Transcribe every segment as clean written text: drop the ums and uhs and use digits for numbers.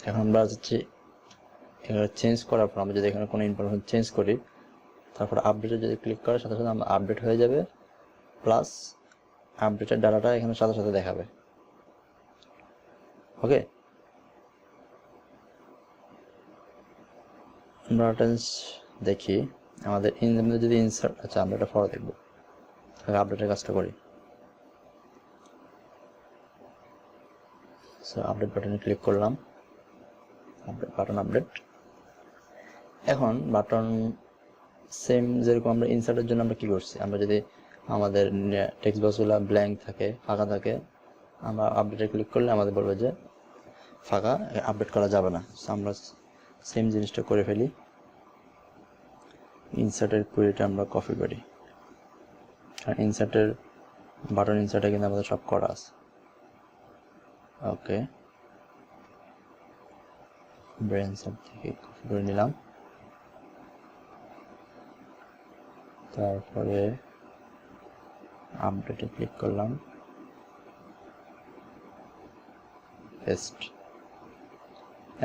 এখন আমরা যাচ্ছি এখানে চেঞ্জ করার পর আমরা যদি এখানে কোনো ইনফরমেশন চেঞ্জ করি, তারপর আপডেটে যদি ক্লিক করার সাথে সাথে আমরা আপডেট হয়ে যাবে, প্লাস আপডেটের ডাটাটা এখানে সাথে সাথে দেখাবে। ওকে, আমরা দেখি আমাদের যদি ইনসার্ট, আচ্ছা আমরা এটা পরে দেখবো, আপডেটের কাজটা করি। আপডেট বাটনে ক্লিক করলাম, আপডেট বাটন আপডেট। এখন বাটন সেম যেরকম আমরা ইনসার্টের জন্য আমরা কি করছি, আমরা যদি আমাদের টেক্সট বক্সগুলো ব্ল্যাঙ্ক থাকে, ফাঁকা থাকে, আমরা আপডেটে ক্লিক করলে আমাদের বলবে যে ফাঁকা, আপডেট করা যাবে না। আমরা সেম জিনিসটা করে ফেলি, ইনসার্টের কুইরিটা আমরা কপি করি, কারণ ইনসার্টের বাটন ইনসার্টে কিন্তু আমাদের সব করা আছে। ওকে, ব্রেন সাব থেকে কপি করে নিলাম, তারপরে আপডেটে ক্লিক করলাম, পেস্ট।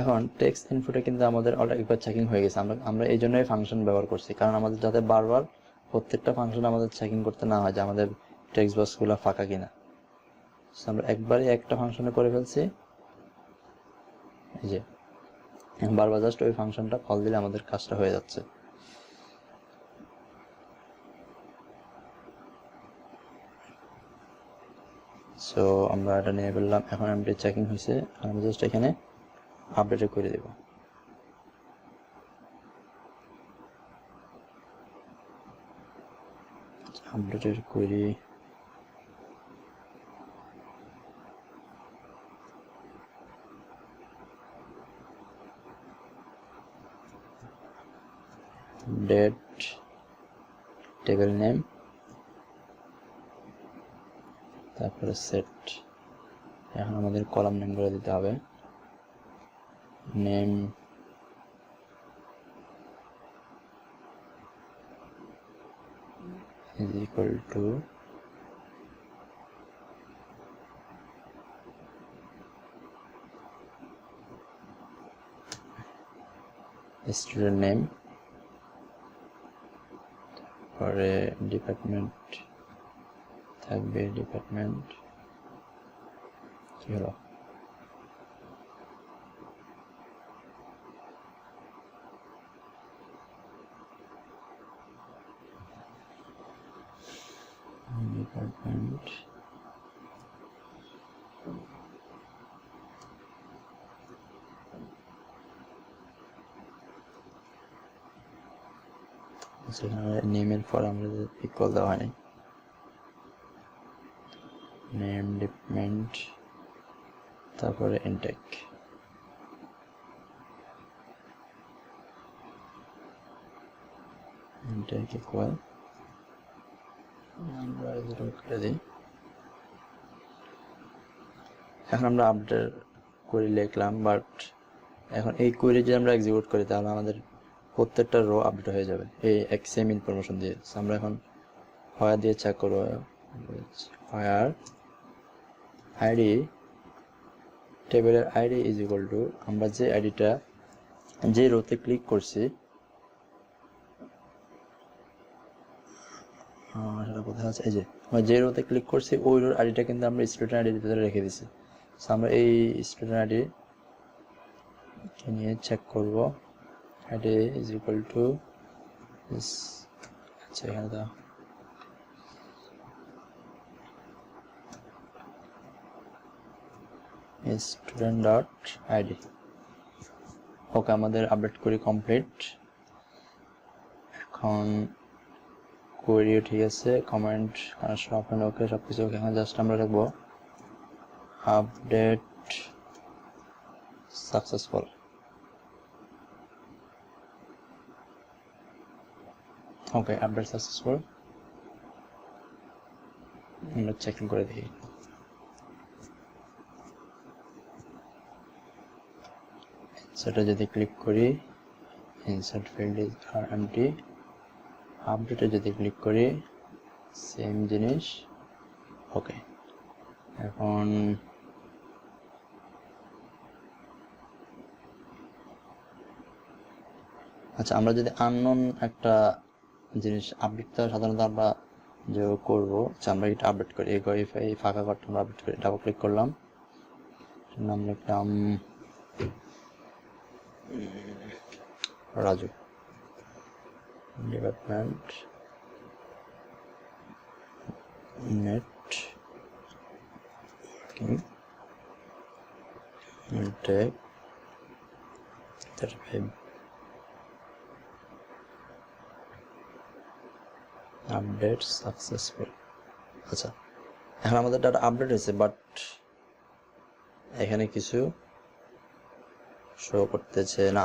এখন টেক্সট ইনপুটে কিন্তু আমাদের অলরেডি একবার চেকিং হয়ে গেছে। আমরা এই জন্যই ফাংশন ব্যবহার করছি, কারণ আমাদের যাতে বারবার প্রত্যেকটা ফাংশন আমাদের চেকিং করতে না হয় যে আমাদের টেক্সট বক্সগুলো ফাঁকা কিনা। আমরা একবারই একটা ফাংশনে করে ফেলছি, এই যে বারবার জাস্ট ওই ফাংশনটা কল দিলে আমাদের কাজটা হয়ে যাচ্ছে। সো আমরা এটা নিয়ে ফেললাম। এখন এমটি চেকিং হয়েছে, আমরা জাস্ট এখানে আপডেট করে দেব। আপডেটের কোয়েরি ডেট, টেবিল নেম, তারপরে সেট। এখন আমাদের কলাম নেমগুলো দিতে হবে, name is equal to student name, পরে ডিপার্টমেন্ট থাকবে, ডিপার্টমেন্ট কি হলো, ডিপার্টমেন্ট নেমের পর আমরা ইকুয়াল দেওয়া হয়নি, নেম ডিপার্টমেন্ট, তারপরে ইনটেক, ইনটেক ইকুয়াল আমরা জিরো করে দিই। এখন আমরা আপডেট কোয়েরি লিখলাম, বাট এখন এই কোয়েরি যদি আমরা এক্সিকিউট করি তাহলে আমাদের প্রত্যেকটা রো আপডেট হয়ে যাবে এই এক সেম ইনফরমেশন দিয়ে। আমরা এখন হোয়ার দিয়ে চেক করবো, হোয়ার আইডি, টেবিলের আইডি ইজ ইকুয়াল টু আমরা যে আইডিটা যে রোতে ক্লিক করছি, সেটা কোথায় আছে, এই যে আমরা যে রোতে ক্লিক করছি ওই রোর আইডিটা কিন্তু আমরা স্টুডেন্ট আইডির ভিতরে রেখে দিছি। আমরা এই স্টুডেন্ট আইডি নিয়ে চেক করব, আইডি ইজ ইকুয়াল টু, আচ্ছা এখানে দাও, স্টুডেন্ট ডট আইডি। ওকে, আমাদের আপডেট করি কমপ্লিট। এখন কোয়েরিও ঠিক আছে, কমেন্ট সব ওকে, সব কিছু ওকে। এখন জাস্ট আমরা লিখবো update successful. Okay, update successful. আমরা চেকিং করে দেখি, সেটা যদি ক্লিক করি, insert field is are empty, আপডেটে যদি ক্লিক করি সেম জিনিস। ওকে, এখন আচ্ছা, আমরা যদি আননোন একটা জিনিস আপডেট সাধারণত আমরা যে করবো, আমরা এটা আপডেট করি, এই ফাঁকা ঘরটা আমরা আপডেট করি। ডাবল ক্লিক করলাম, নাম লিখলাম Raju, department net tech 35 update successful. আচ্ছা, এখন আমাদের ডাটা আপডেট হয়েছে, বাট এখানে কিছু শো করতেছে না।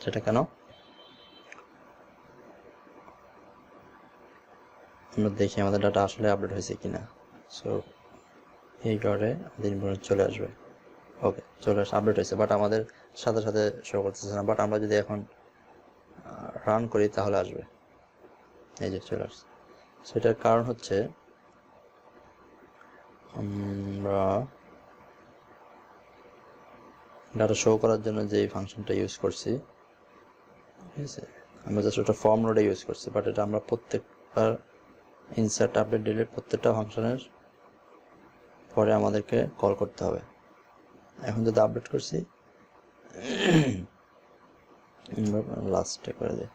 সেটা কেন? আমরা দেখি আমাদের ডাটা আসলে আপডেট হয়েছে কিনা। সো এই ঘরে আমাদের চলে আসবে। ওকে, চলে আসে, আপডেট হয়েছে, বাট আমাদের সাথে সাথে শো করতেছে না। বাট আমরা যদি এখন রান করি তাহলে আসবে, এই যে চলে আসছে। সেটার কারণ হচ্ছে আমরা ডাটা শো করার জন্য যে ফাংশনটা ইউজ করছি, ঠিক আছে, আমরা জাস্ট ওটা ফর্ম নোডে ইউজ করছি, বাট এটা আমরা প্রত্যেকবার ইনসার্ট আপডেট ডিলিট প্রত্যেকটা ফাংশনের পরে আমাদেরকে কল করতে হবে। এখন যদি আপডেট করছি, লাস্টে করে দিই।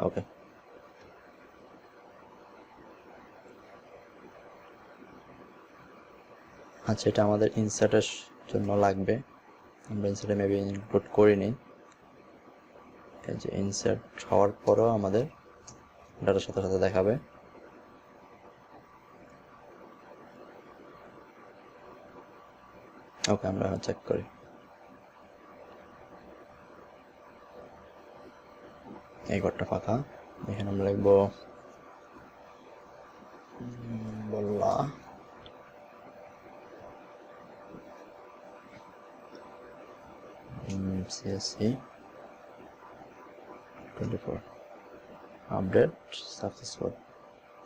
ওকে, আচ্ছা, এটা আমাদের ইনসার্টের জন্য লাগবে। আমরা ইনসার্টে মেবি ইনক্লুড করিনি। এই যে ইনসার্ট হওয়ার পরও আমাদের ডাটার সাথে সাথে দেখাবে। ওকে, আমরা চেক করি। এই ঘরটা ফাঁকা, এখানে আমরা লিখবো বললা CSE 24 আপডেট সাকসেসফুল।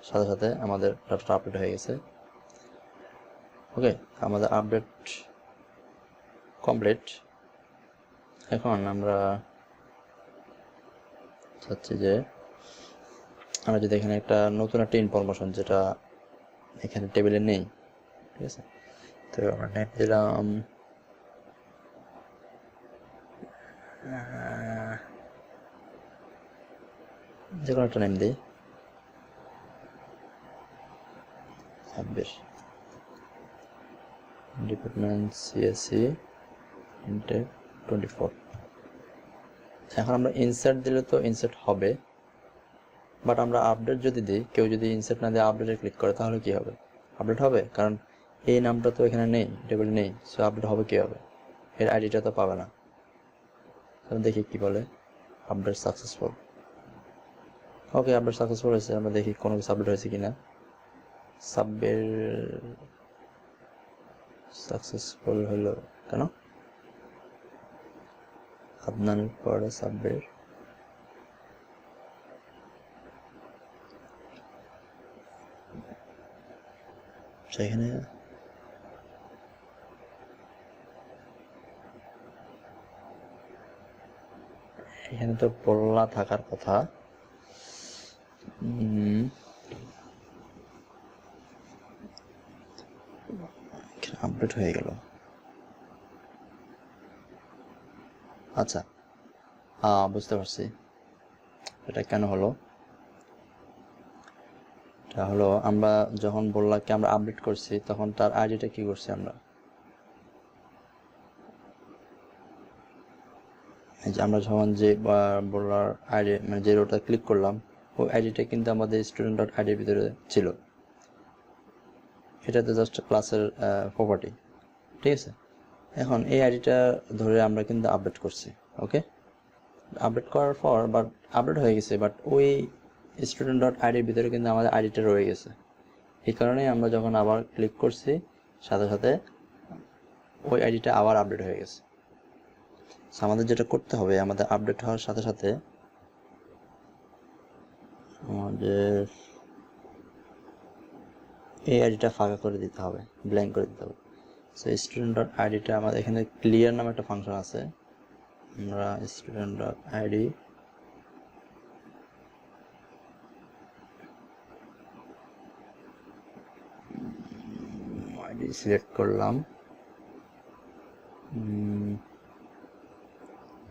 সাথে সাথে আমাদের ডাটাটা আপডেট হয়ে গেছে। ওকে, আমাদের আপডেট কমপ্লিট। এখন আমরা চাচ্ছি যে আমরা যদি এখানে একটা নতুন একটা ইনফরমেশন যেটা এখানে টেবিলে নেই, ঠিক আছে, তো আমরা নেম দিলাম যে কোনো একটা নেম দিই, 26 ডিপার্টমেন্ট CSE ইনটেক 24। এখন আমরা ইনসার্ট দিলে তো ইনসার্ট হবে, বাট আমরা আপডেট যদি দিই, কেউ যদি ইনসার্ট না দিয়ে আপডেটে ক্লিক করে তাহলে কি হবে? আপডেট হবে, কারণ এই নামটা তো এখানে নেই, টেবিল নেই। সো আপডেট হবে কি হবে? এর আইডিটা তো পাবে না। দেখি কি বলে, update successful. Okay, update successful হয়েছে। আমরা দেখি কোনো কিছু আপডেট হয়েছে কিনা। সাবের সাকসেসফুল হলো কেন? আদনানের পরে সাবের, সেখানে এখানে তো বললা থাকার কথা। আপডেট হয়ে গেল। আচ্ছা, বুঝতে পারছি এটা কেন হলো। এটা হলো আমরা যখন বললাকে আমরা আপডেট করছি, তখন তার আইডিটা কি করছি আমরা, এই যে আমরা যখন যে বলার আইডি মানে যে রোটা ক্লিক করলাম, ওই আইডিটা কিন্তু আমাদের স্টুডেন্ট ডট আইডির ভিতরে ছিল। এটা তো জাস্ট ক্লাসের প্রপার্টি, ঠিক আছে। এখন এই আইডিটা ধরে আমরা কিন্তু আপডেট করছি। ওকে, আপডেট করার পর বাট আপডেট হয়ে গেছে, বাট ওই স্টুডেন্ট ডট আইডির ভিতরে কিন্তু আমাদের আইডিটা রয়ে গেছে। এই কারণেই আমরা যখন আবার ক্লিক করছি, সাথে সাথে ওই আইডিটা আবার আপডেট হয়ে গেছে। আমাদের যেটা করতে হবে, আমাদের আপডেট হওয়ার সাথে সাথে আমাদের এই আইডিটা ফাঁকা করে দিতে হবে, ব্ল্যাঙ্ক করে দিতে হবে। সো স্টুডেন্ট ডট আইডিটা আমাদের এখানে ক্লিয়ার নামে একটা ফাংশন আছে, আমরা স্টুডেন্ট id সিলেক্ট করলাম।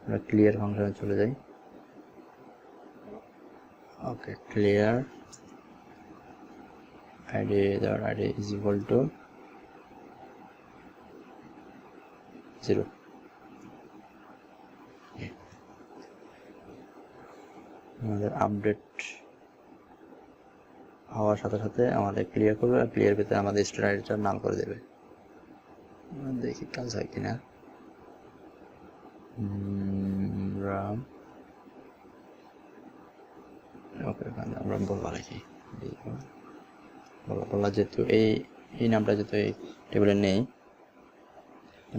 আমরা ক্লিয়ার ফাংশনে চলে যাই। ওকে, clear id is equal to 0। আমাদের আপডেট হওয়ার সাথে সাথে আমাদের ক্লিয়ার করবে, আর ক্লিয়ার পেতে আমাদের স্টুডেন্ট আইডিটা নাল করে দেবে। দেখি কাজ হয় কিনা। ওকে, আমরা বলবো নাকি বলা যেহেতু এই নামটা যেহেতু এই টেবিলে নেই,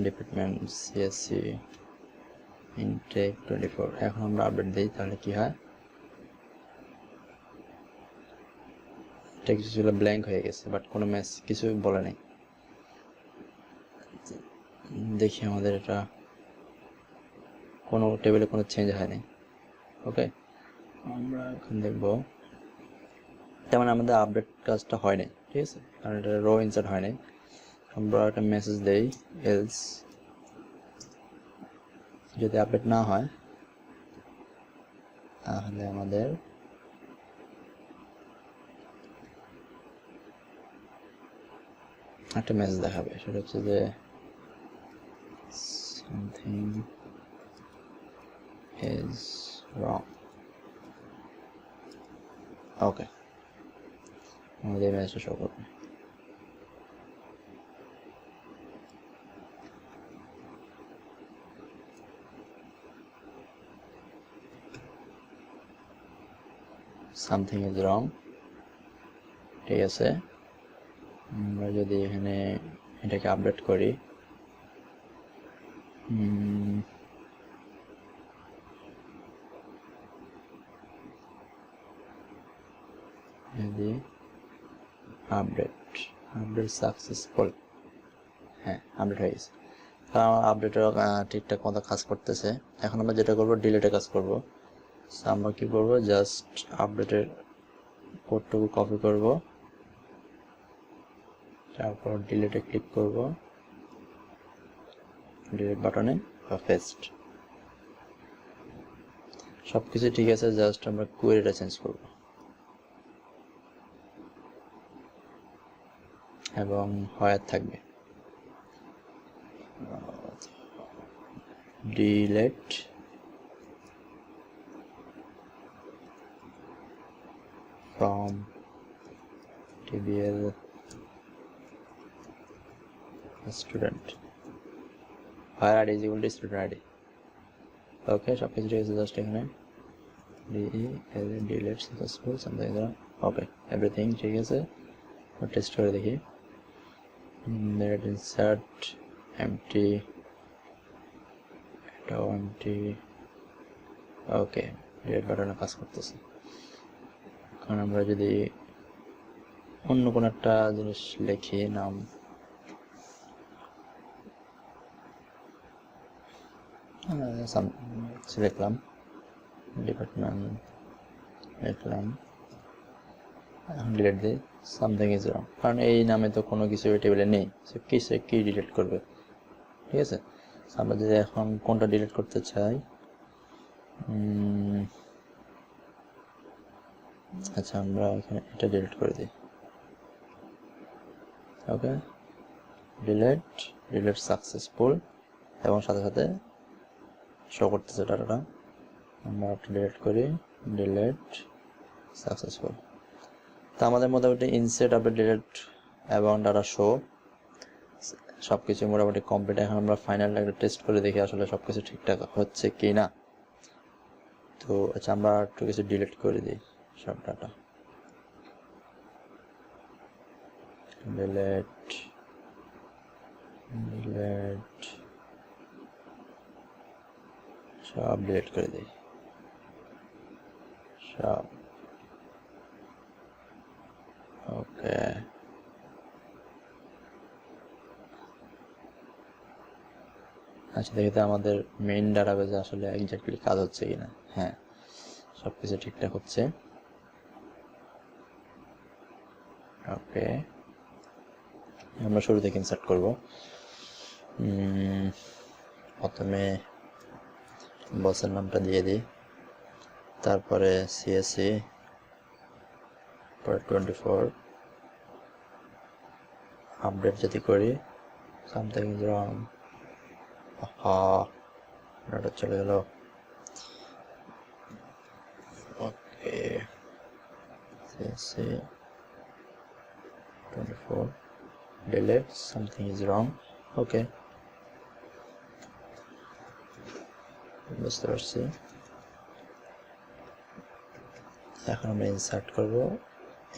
ডিপার্টমেন্ট সিএসসি ইনটেক 24, এখন আমরা আপডেট দিই তাহলে কি হয়। টেক্সট ছিল ব্ল্যাঙ্ক হয়ে গেছে, বাট কোনো কিছু বলে নেই। দেখি আমাদের এটা কোনো টেবিলে কোনো চেঞ্জ হয়নি। ওকে, আমরা এখন দেখব তার মানে আমাদের আপডেট কাজটা হয়নি, ঠিক আছে, কারণ এটা রো ইনসার্ট হয়নি। আমরা একটা মেসেজ দেই এলস, যদি আপডেট না হয় তাহলে আমাদের একটা মেসেজ দেখাবে, সেটা হচ্ছে যে something is wrong। ওকে, আমাদের এই মেসেজটা শো করবে। something is wrong, ঠিক আছে। আমরা যদি এখানে এটাকে আপডেট করি, যদি আপডেট সাকসেসফুল, হ্যাঁ আপডেট হয়ে গেছে, কারণ আপডেটও ঠিকঠাক মতো কাজ করতেছে। এখন আমরা যেটা করবো ডিলিটে কাজ করব। আমরা কি করব, জাস্ট আপডেটের কোডটুকু কপি করব, তারপর ডিলিটে ক্লিক করব, ডিলিট বাটনে বা পেস্ট, সবকিছু ঠিক আছে, জাস্ট আমরা কোয়েরিটা চেঞ্জ করব এবং হয়ার থাকবে delete from tbl student higher id is equal to student id। ওকে, সব কিছু ঠিক আছে, জাস্ট এখানে delete successful something like that। Okay, everything ঠিক আছে, টেস্ট করে দেখি। let insert empty, এটাও empty। ওকে, ডিলিট বাটনে কাজ করতেছে। কারণ আমরা যদি অন্য কোনো একটা জিনিস লিখি, নাম লিখলাম, ডিপার্টমেন্ট লিখলাম, এখন ডিলিট দিই, সামথিং ইজ রং, কারণ এই নামে তো কোনো কিছু টেবিলে নেই, সে কি ডিলিট করবে, ঠিক আছে। আমরা যদি এখন কোনটা ডিলিট করতে চাই, আচ্ছা আমরা এখানে এটা ডিলিট করে দিই। ওকে, ডিলিট সাকসেসফুল, এবং সাথে সাথে শো করতেছে ডাটাটা। আমরা একটা ডিলিট করি, ডিলিট সাকসেসফুল। তো আমাদের মোটামুটি ইনসার্ট, আপডেট, ডিলিট এবং ডাটা শো সব কিছু মোটামুটি কমপ্লিট। এখন আমরা ফাইনাল একটা টেস্ট করে দেখি আসলে সব কিছু ঠিকঠাক হচ্ছে কি না। তো আচ্ছা, আমরা একটু কিছু ডিলিট করে দিই, সব ডাটা ডিলিট সব ডিলিট করে দিই, সব। ওকে, আচ্ছা দেখি তো আমাদের মেইন ডাটাবেজে আসলে এক্স্যাক্টলি কাজ হচ্ছে কিনা। হ্যাঁ, সবকিছু ঠিকঠাক হচ্ছে। ওকে, আমরা শুরু থেকে ইনসার্ট করব। প্রথমে বসের নামটা দিয়ে দিই, তারপরে সিএসসি, পরে 24 আপডেট যদি করি, সামথিং ইজ রং। ডাটা চলে গেল। Okay, CSC 24 delete, something is wrong. Okay, বুঝতে পারছি। এখন আমরা ইনসার্ট করব,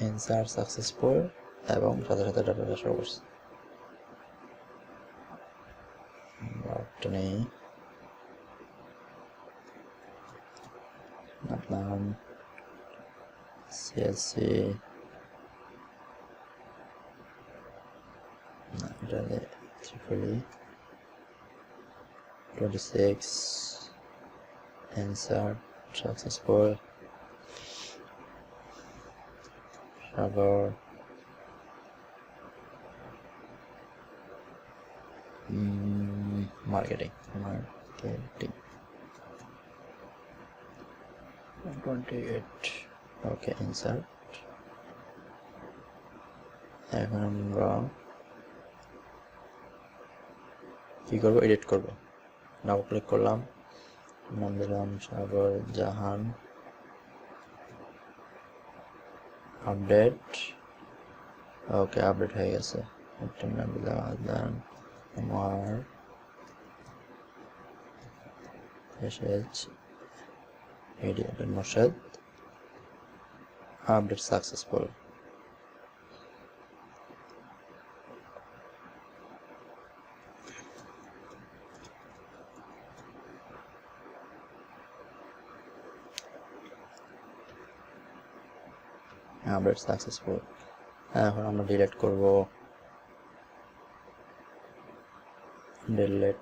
ইনসার্ট সাকসেসফুল, এবং সাথে সাথে ডাটাটা শো করছে। নেই নাম CSC, triple 26 insert successful, server marketing 28. ওকে, ইনসার্ট। এখন আমরা কি করবো, এডিট করব। ডাবল ক্লিক করলাম, নাম দিলাম সাগর জাহান, আপডেট। ওকে, আপডেট হয়ে গেছে। নাম দিলাম আদান আমার Morshed, update successful. Update successful. এখন আমরা ডিলিট করব, ডিলিট।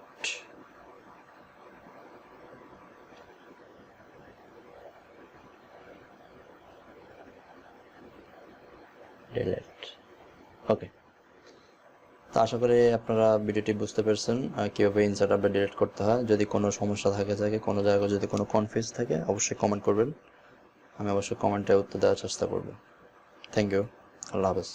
ওকে, তো আশা করি আপনারা ভিডিওটি বুঝতে পেরেছেন কিভাবে ইনসার্ট আপডেট ডিলিট করতে হয়। যদি কোনো সমস্যা থাকে কোনো জায়গায় যদি কোনো কনফিউজ থাকে, অবশ্যই কমেন্ট করবেন। আমি অবশ্যই কমেন্টে উত্তর দেওয়ার চেষ্টা করব। থ্যাংক ইউ, আল্লাহ হাফেজ।